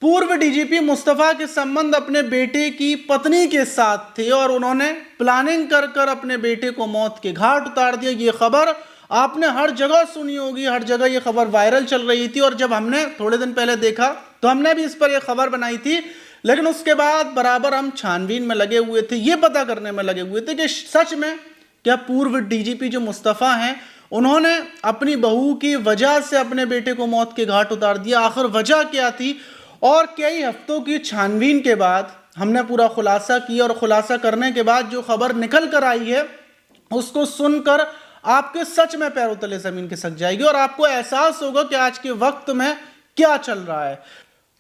पूर्व डीजीपी मुस्तफा के संबंध अपने बेटे की पत्नी के साथ थे और उन्होंने प्लानिंग कर कर अपने बेटे को मौत के घाट उतार दिया। ये खबर आपने हर जगह सुनी होगी, हर जगह ये खबर वायरल चल रही थी और जब हमने थोड़े दिन पहले देखा तो हमने भी इस पर यह खबर बनाई थी। लेकिन उसके बाद बराबर हम छानबीन में लगे हुए थे, ये पता करने में लगे हुए थे कि सच में क्या पूर्व डीजीपी जो मुस्तफा हैं उन्होंने अपनी बहू की वजह से अपने बेटे को मौत के घाट उतार दिया। आखिर वजह क्या थी? और कई हफ्तों की छानबीन के बाद हमने पूरा खुलासा किया और खुलासा करने के बाद जो खबर निकल कर आई है उसको सुनकर आपके सच में पैरों तले जमीन खिसक जाएगी और आपको एहसास होगा कि आज के वक्त में क्या चल रहा है।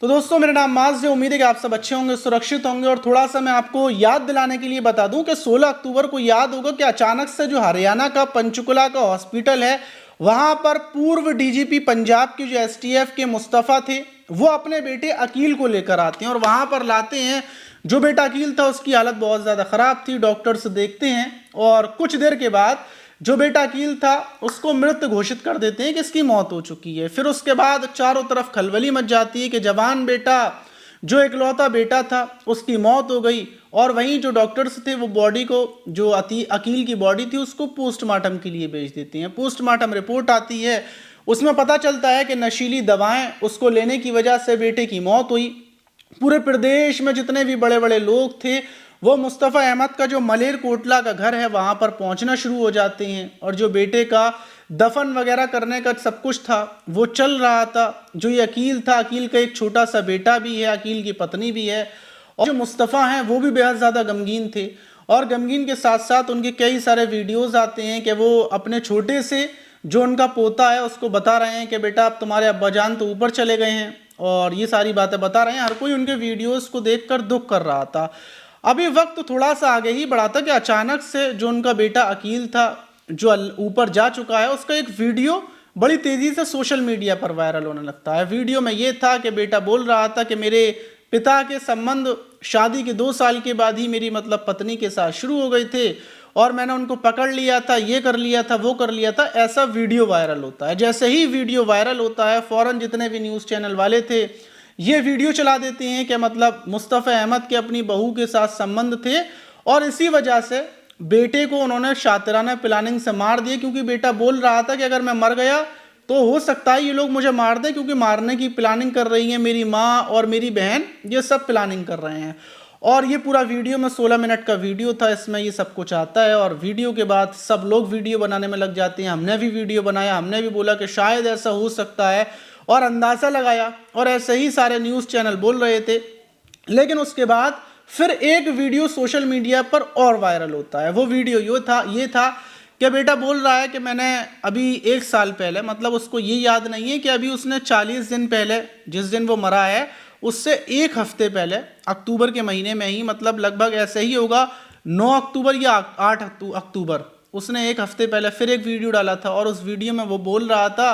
तो दोस्तों, मेरा नाम माज है। उम्मीद है कि आप सब अच्छे होंगे, सुरक्षित होंगे। और थोड़ा सा मैं आपको याद दिलाने के लिए बता दूं कि 16 अक्टूबर को याद होगा कि अचानक से जो हरियाणा का पंचकुला का हॉस्पिटल है वहां पर पूर्व डीजीपी पंजाब के जो एसटीएफ के मुस्तफा थे वो अपने बेटे अकील को लेकर आते हैं और वहां पर लाते हैं। जो बेटा अकील था उसकी हालत बहुत ज़्यादा ख़राब थी, डॉक्टर्स देखते हैं और कुछ देर के बाद जो बेटा अकील था उसको मृत घोषित कर देते हैं कि इसकी मौत हो चुकी है। फिर उसके बाद चारों तरफ खलबली मच जाती है कि जवान बेटा, जो इकलौता बेटा था, उसकी मौत हो गई। और वहीं जो डॉक्टर्स थे वो बॉडी को, जो अकील की बॉडी थी, उसको पोस्टमार्टम के लिए भेज देते हैं। पोस्टमार्टम रिपोर्ट आती है, उसमें पता चलता है कि नशीली दवाएं उसको लेने की वजह से बेटे की मौत हुई। पूरे प्रदेश में जितने भी बड़े बड़े लोग थे वो मुस्तफ़ा अहमद का जो मलेर कोटला का घर है वहाँ पर पहुँचना शुरू हो जाते हैं और जो बेटे का दफन वगैरह करने का सब कुछ था वो चल रहा था। जो ये अकील था, अकील का एक छोटा सा बेटा भी है, अकील की पत्नी भी है और जो मुस्तफ़ा हैं वो भी बेहद ज़्यादा गमगीन थे। और गमगीन के साथ साथ उनके कई सारे वीडियोज़ आते हैं कि वो अपने छोटे से जो उनका पोता है उसको बता रहे हैं कि बेटा अब तुम्हारे अब्बाजान तो ऊपर चले गए हैं और ये सारी बातें बता रहे हैं। हर कोई उनके वीडियोज़ को देखकर दुख कर रहा था। अभी वक्त थोड़ा सा आगे ही बढ़ा था कि अचानक से जो उनका बेटा अकील था जो ऊपर जा चुका है उसका एक वीडियो बड़ी तेज़ी से सोशल मीडिया पर वायरल होने लगता है। वीडियो में ये था कि बेटा बोल रहा था कि मेरे पिता के संबंध शादी के 2 साल के बाद ही मेरी पत्नी के साथ शुरू हो गए थे और मैंने उनको पकड़ लिया था, ये कर लिया था, वो कर लिया था। ऐसा वीडियो वायरल होता है। जैसे ही वीडियो वायरल होता है फ़ौरन जितने भी न्यूज़ चैनल वाले थे ये वीडियो चला देते हैं कि मुस्तफ़ा अहमद के अपनी बहू के साथ संबंध थे और इसी वजह से बेटे को उन्होंने शातिराना प्लानिंग से मार दिया। क्योंकि बेटा बोल रहा था कि अगर मैं मर गया तो हो सकता है ये लोग मुझे मार दें, क्योंकि मारने की प्लानिंग कर रही है मेरी माँ और मेरी बहन, ये सब प्लानिंग कर रहे हैं। और ये पूरा वीडियो में 16 मिनट का वीडियो था, इसमें ये सब कुछ आता है। और वीडियो के बाद सब लोग वीडियो बनाने में लग जाते हैं। हमने भी वीडियो बनाया, हमने भी बोला कि शायद ऐसा हो सकता है और अंदाज़ा लगाया और ऐसे ही सारे न्यूज़ चैनल बोल रहे थे। लेकिन उसके बाद फिर एक वीडियो सोशल मीडिया पर और वायरल होता है। वो वीडियो ये था कि बेटा बोल रहा है कि मैंने अभी 1 साल पहले, उसको ये याद नहीं है कि अभी उसने 40 दिन पहले जिस दिन वो मरा है उससे 1 हफ्ते पहले अक्टूबर के महीने में ही, लगभग ऐसे ही होगा 9 अक्टूबर या 8 अक्टूबर, उसने 1 हफ्ते पहले फिर एक वीडियो डाला था और उस वीडियो में वो बोल रहा था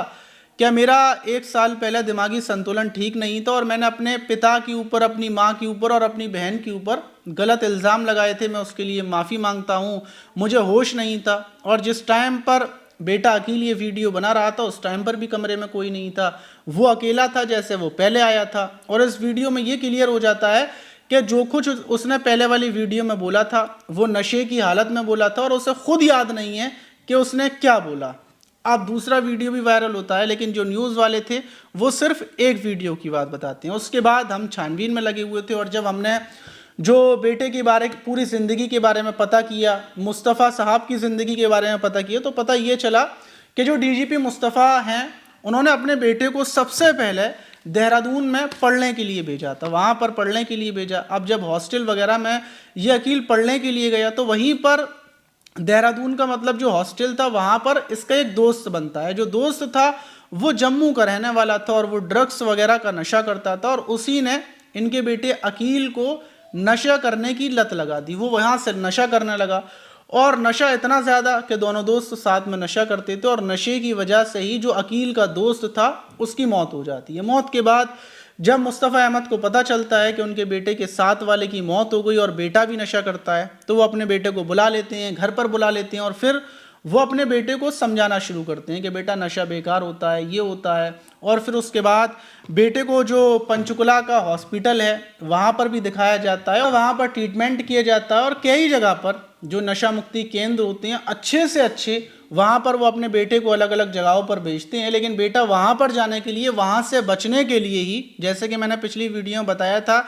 क्या मेरा 1 साल पहले दिमागी संतुलन ठीक नहीं था और मैंने अपने पिता के ऊपर, अपनी माँ के ऊपर और अपनी बहन के ऊपर गलत इल्ज़ाम लगाए थे। मैं उसके लिए माफ़ी मांगता हूँ, मुझे होश नहीं था। और जिस टाइम पर बेटा अकील ये वीडियो बना रहा था उस टाइम पर भी कमरे में कोई नहीं था, वो अकेला था जैसे वो पहले आया था। और इस वीडियो में ये क्लियर हो जाता है कि जो कुछ उसने पहले वाली वीडियो में बोला था वो नशे की हालत में बोला था और उसे खुद याद नहीं है कि उसने क्या बोला। अब दूसरा वीडियो भी वायरल होता है, लेकिन जो न्यूज़ वाले थे वो सिर्फ एक वीडियो की बात बताते हैं। उसके बाद हम छानबीन में लगे हुए थे और जब हमने जो बेटे के बारे, पूरी ज़िंदगी के बारे में पता किया, मुस्तफ़ा साहब की ज़िंदगी के बारे में पता किया, तो पता ये चला कि जो डीजीपी मुस्तफ़ा हैं उन्होंने अपने बेटे को सबसे पहले देहरादून में पढ़ने के लिए भेजा था, वहाँ पर पढ़ने के लिए भेजा। अब जब हॉस्टल वगैरह में ये अकील पढ़ने के लिए गया तो वहीं पर देहरादून का जो हॉस्टल था वहाँ पर इसका एक दोस्त बनता है। जो दोस्त था वो जम्मू का रहने वाला था और वो ड्रग्स वगैरह का नशा करता था और उसी ने इनके बेटे अकील को नशा करने की लत लगा दी। वो वहाँ से नशा करने लगा और नशा इतना ज़्यादा कि दोनों दोस्त साथ में नशा करते थे और नशे की वजह से ही जो अकील का दोस्त था उसकी मौत हो जाती है। मौत के बाद जब मुस्तफ़ा अहमद को पता चलता है कि उनके बेटे के साथ वाले की मौत हो गई और बेटा भी नशा करता है तो वो अपने बेटे को बुला लेते हैं, घर पर बुला लेते हैं और फिर वो अपने बेटे को समझाना शुरू करते हैं कि बेटा नशा बेकार होता है, ये होता है। और फिर उसके बाद बेटे को जो पंचकुला का हॉस्पिटल है वहाँ पर भी दिखाया जाता है और वहाँ पर ट्रीटमेंट किया जाता है। और कई जगह पर जो नशा मुक्ति केंद्र होते हैं अच्छे से अच्छे, वहाँ पर वो अपने बेटे को अलग अलग जगहों पर भेजते हैं। लेकिन बेटा वहाँ पर जाने के लिए, वहाँ से बचने के लिए ही, जैसे कि मैंने पिछली वीडियो में बताया था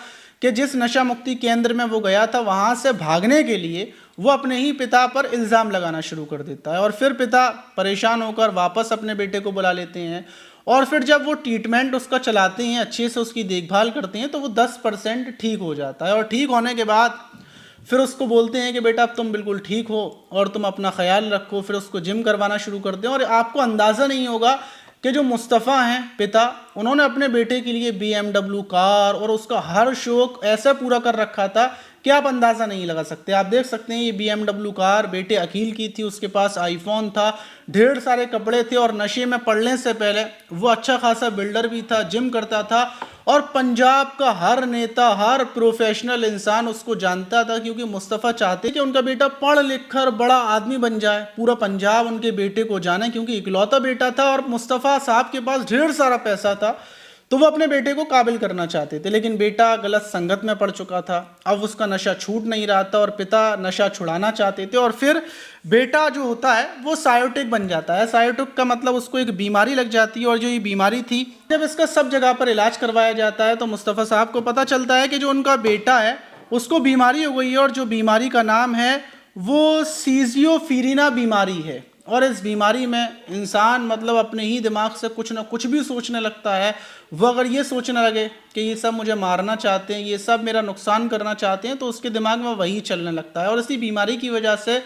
कि जिस नशा मुक्ति केंद्र में वो गया था, वहाँ से भागने के लिए वो अपने ही पिता पर इल्ज़ाम लगाना शुरू कर देता है। और फिर पिता परेशान होकर वापस अपने बेटे को बुला लेते हैं। और फिर जब वो ट्रीटमेंट उसका चलाते हैं, अच्छे से उसकी देखभाल करते हैं, तो वो 10% ठीक हो जाता है। और ठीक होने के बाद फिर उसको बोलते हैं कि बेटा अब तुम बिल्कुल ठीक हो और तुम अपना ख्याल रखो। फिर उसको जिम करवाना शुरू करते हैं। और आपको अंदाज़ा नहीं होगा कि जो मुस्तफ़ा हैं पिता, उन्होंने अपने बेटे के लिए BMW कार और उसका हर शौक ऐसा पूरा कर रखा था कि आप अंदाज़ा नहीं लगा सकते। आप देख सकते हैं ये BMW कार बेटे अकील की थी, उसके पास आईफोन था, ढेर सारे कपड़े थे और नशे में पड़ने से पहले वो अच्छा खासा बिल्डर भी था, जिम करता था। और पंजाब का हर नेता, हर प्रोफेशनल इंसान उसको जानता था, क्योंकि मुस्तफ़ा चाहते कि उनका बेटा पढ़ लिख कर बड़ा आदमी बन जाए, पूरा पंजाब उनके बेटे को जाने, क्योंकि इकलौता बेटा था और मुस्तफ़ा साहब के पास ढेर सारा पैसा था, तो वो अपने बेटे को काबिल करना चाहते थे। लेकिन बेटा गलत संगत में पड़ चुका था, अब उसका नशा छूट नहीं रहा था और पिता नशा छुड़ाना चाहते थे। और फिर बेटा जो होता है वो सायोटिक बन जाता है। सायोटिक का मतलब उसको एक बीमारी लग जाती है। और जो ये बीमारी थी, जब इसका सब जगह पर इलाज करवाया जाता है तो मुस्तफ़ा साहब को पता चलता है कि जो उनका बेटा है उसको बीमारी हो गई है। और जो बीमारी का नाम है वो सीजियोफ्रेनिया बीमारी है। और इस बीमारी में इंसान मतलब अपने ही दिमाग से कुछ ना कुछ भी सोचने लगता है। वो अगर ये सोचने लगे कि ये सब मुझे मारना चाहते हैं, ये सब मेरा नुकसान करना चाहते हैं, तो उसके दिमाग में वही चलने लगता है। और इसी बीमारी की वजह से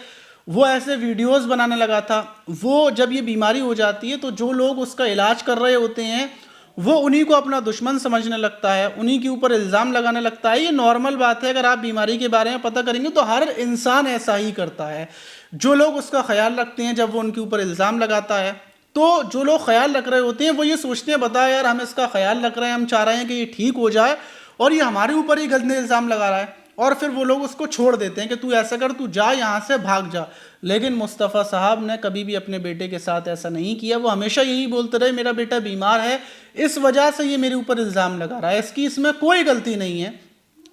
वो ऐसे वीडियोस बनाने लगा था। वो जब ये बीमारी हो जाती है तो जो लोग उसका इलाज कर रहे होते हैं वो उन्हीं को अपना दुश्मन समझने लगता है, उन्हीं के ऊपर इल्ज़ाम लगाने लगता है। ये नॉर्मल बात है, अगर आप बीमारी के बारे में पता करेंगे तो हर इंसान ऐसा ही करता है। जो लोग उसका ख्याल रखते हैं, जब वो उनके ऊपर इल्ज़ाम लगाता है, तो जो लोग ख्याल रख रहे होते हैं वो ये सोचते हैं, बता यार हम इसका ख्याल रख रहे हैं, हम चाह रहे हैं कि ये ठीक हो जाए, और ये हमारे ऊपर ही गंदे इल्ज़ाम लगा रहा है। और फिर वो लोग उसको छोड़ देते हैं कि तू ऐसा कर, तू जा यहाँ से, भाग जा। लेकिन मुस्तफ़ा साहब ने कभी भी अपने बेटे के साथ ऐसा नहीं किया। वो हमेशा यही बोलते रहे, मेरा बेटा बीमार है, इस वजह से ये मेरे ऊपर इल्ज़ाम लगा रहा है, इसकी इसमें कोई गलती नहीं है।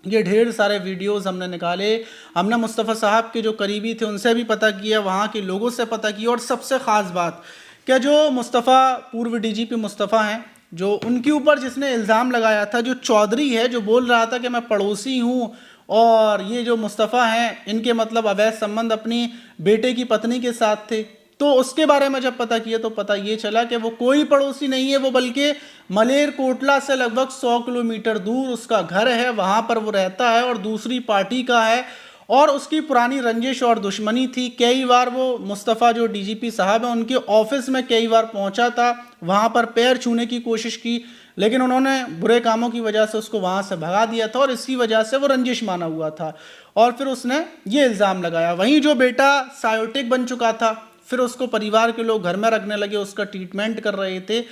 ये ढेर सारे वीडियोस हमने निकाले, हमने मुस्तफ़ा साहब के जो करीबी थे उनसे भी पता किया, वहाँ के लोगों से पता किया। और सबसे ख़ास बात क्या, जो मुस्तफ़ा पूर्व DGP मुस्तफ़ा हैं, जो उनके ऊपर जिसने इल्ज़ाम लगाया था, जो चौधरी है, जो बोल रहा था कि मैं पड़ोसी हूँ और ये जो मुस्तफ़ा हैं इनके मतलब अवैध संबंध अपनी बेटे की पत्नी के साथ थे, तो उसके बारे में जब पता किया तो पता ये चला कि वो कोई पड़ोसी नहीं है, वो बल्कि मलेरकोटला से लगभग 100 किलोमीटर दूर उसका घर है, वहाँ पर वो रहता है और दूसरी पार्टी का है। और उसकी पुरानी रंजिश और दुश्मनी थी। कई बार वो मुस्तफ़ा जो DGP साहब हैं उनके ऑफिस में कई बार पहुँचा था, वहाँ पर पैर छूने की कोशिश की, लेकिन उन्होंने बुरे कामों की वजह से उसको वहाँ से भगा दिया था और इसी वजह से वो रंजिश माना हुआ था। और फिर उसने ये इल्ज़ाम लगाया। वहीं जो बेटा सायोटिक बन चुका था, फिर उसको परिवार के लोग घर में रखने लगे, उसका ट्रीटमेंट कर रहे थे।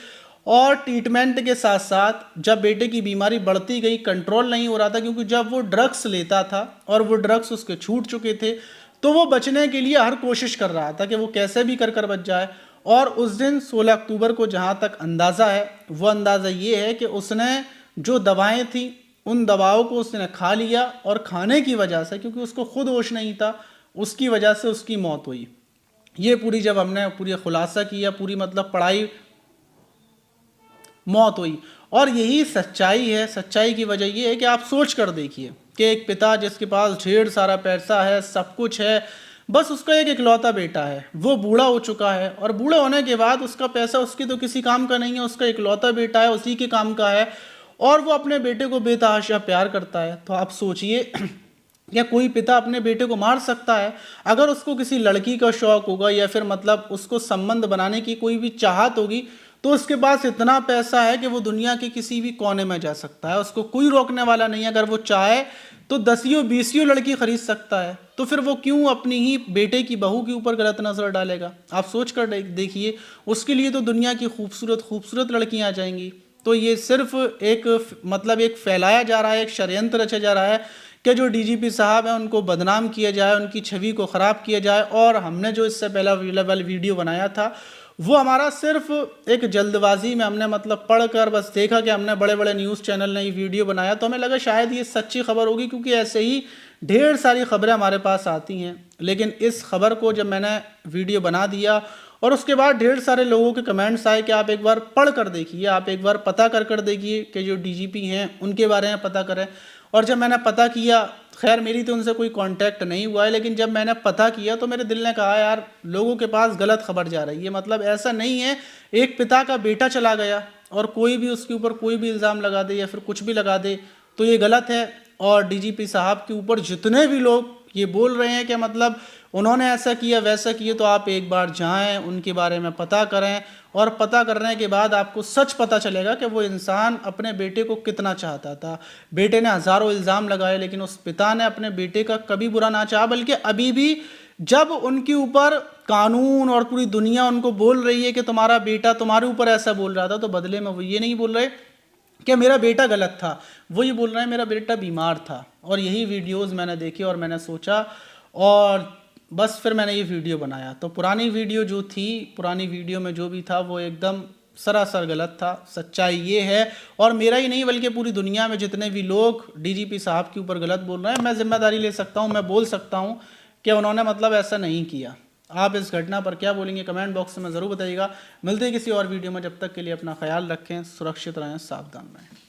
और ट्रीटमेंट के साथ साथ जब बेटे की बीमारी बढ़ती गई, कंट्रोल नहीं हो रहा था, क्योंकि जब वो ड्रग्स लेता था और वो ड्रग्स उसके छूट चुके थे, तो वो बचने के लिए हर कोशिश कर रहा था कि वो कैसे भी कर बच जाए। और उस दिन 16 अक्टूबर को जहाँ तक अंदाज़ा है, वो अंदाज़ा ये है कि उसने जो दवाएं थी उन दवाओं को उसने खा लिया, और खाने की वजह से, क्योंकि उसको खुद होश नहीं था, उसकी वजह से उसकी मौत हुई। ये पूरी जब हमने पूरी खुलासा किया, पूरी मतलब पढ़ाई, मौत हुई। और यही सच्चाई है। सच्चाई की वजह ये है कि आप सोच कर देखिए कि एक पिता जिसके पास ढेर सारा पैसा है, सब कुछ है, बस उसका एक इकलौता बेटा है, वो बूढ़ा हो चुका है, और बूढ़ा होने के बाद उसका पैसा उसकी तो किसी काम का नहीं है, उसका इकलौता बेटा है, उसी के काम का है, और वो अपने बेटे को बेतहाशा प्यार करता है। तो आप सोचिए, क्या कोई पिता अपने बेटे को मार सकता है? अगर उसको किसी लड़की का शौक होगा या फिर मतलब उसको संबंध बनाने की कोई भी चाहत होगी, तो उसके पास इतना पैसा है कि वो दुनिया के किसी भी कोने में जा सकता है, उसको कोई रोकने वाला नहीं है। अगर वो चाहे तो 10-20 लड़की खरीद सकता है, तो फिर वो क्यों अपनी ही बेटे की बहू के ऊपर गलत नज़र डालेगा? आप सोच कर देखिए, उसके लिए तो दुनिया की खूबसूरत खूबसूरत लड़कियां आ जाएंगी। तो ये सिर्फ एक मतलब एक फैलाया जा रहा है, एक षड्यंत्र रचा जा रहा है कि जो डीजीपी साहब हैं उनको बदनाम किया जाए, उनकी छवि को ख़राब किया जाए। और हमने जो इससे पहला अवेलेबल वीडियो बनाया था वो हमारा सिर्फ एक जल्दबाजी में हमने मतलब पढ़कर बस देखा कि हमने बड़े बड़े न्यूज़ चैनल ने ये वीडियो बनाया, तो हमें लगा शायद ये सच्ची खबर होगी, क्योंकि ऐसे ही ढेर सारी खबरें हमारे पास आती हैं। लेकिन इस खबर को जब मैंने वीडियो बना दिया और उसके बाद ढेर सारे लोगों के कमेंट्स आए कि आप एक बार पढ़ कर देखिए, आप एक बार पता कर देखिए कि जो डीजीपी हैं उनके बारे में पता करें। और जब मैंने पता किया, खैर मेरी तो उनसे कोई कांटेक्ट नहीं हुआ है, लेकिन जब मैंने पता किया तो मेरे दिल ने कहा यार लोगों के पास गलत खबर जा रही है। मतलब ऐसा नहीं है एक पिता का बेटा चला गया और कोई भी उसके ऊपर कोई भी इल्ज़ाम लगा दे या फिर कुछ भी लगा दे तो ये गलत है। और डीजीपी साहब के ऊपर जितने भी लोग ये बोल रहे हैं कि मतलब उन्होंने ऐसा किया वैसा किया, तो आप एक बार जाएं उनके बारे में पता करें, और पता करने के बाद आपको सच पता चलेगा कि वो इंसान अपने बेटे को कितना चाहता था। बेटे ने हज़ारों इल्ज़ाम लगाए लेकिन उस पिता ने अपने बेटे का कभी बुरा ना चाहा, बल्कि अभी भी जब उनके ऊपर कानून और पूरी दुनिया उनको बोल रही है कि तुम्हारा बेटा तुम्हारे ऊपर ऐसा बोल रहा था, तो बदले में वो ये नहीं बोल रहे कि मेरा बेटा गलत था, वो ये बोल रहे हैं मेरा बेटा बीमार था। और यही वीडियोस मैंने देखे और मैंने सोचा और बस फिर मैंने ये वीडियो बनाया। तो पुरानी वीडियो जो थी, पुरानी वीडियो में जो भी था वो एकदम सरासर गलत था। सच्चाई ये है, और मेरा ही नहीं बल्कि पूरी दुनिया में जितने भी लोग डीजीपी साहब के ऊपर गलत बोल रहे हैं, मैं जिम्मेदारी ले सकता हूँ, मैं बोल सकता हूँ कि उन्होंने मतलब ऐसा नहीं किया। आप इस घटना पर क्या बोलेंगे कमेंट बॉक्स में ज़रूर बताइएगा। मिलते हैं किसी और वीडियो में, जब तक के लिए अपना ख्याल रखें, सुरक्षित रहें, सावधान रहें।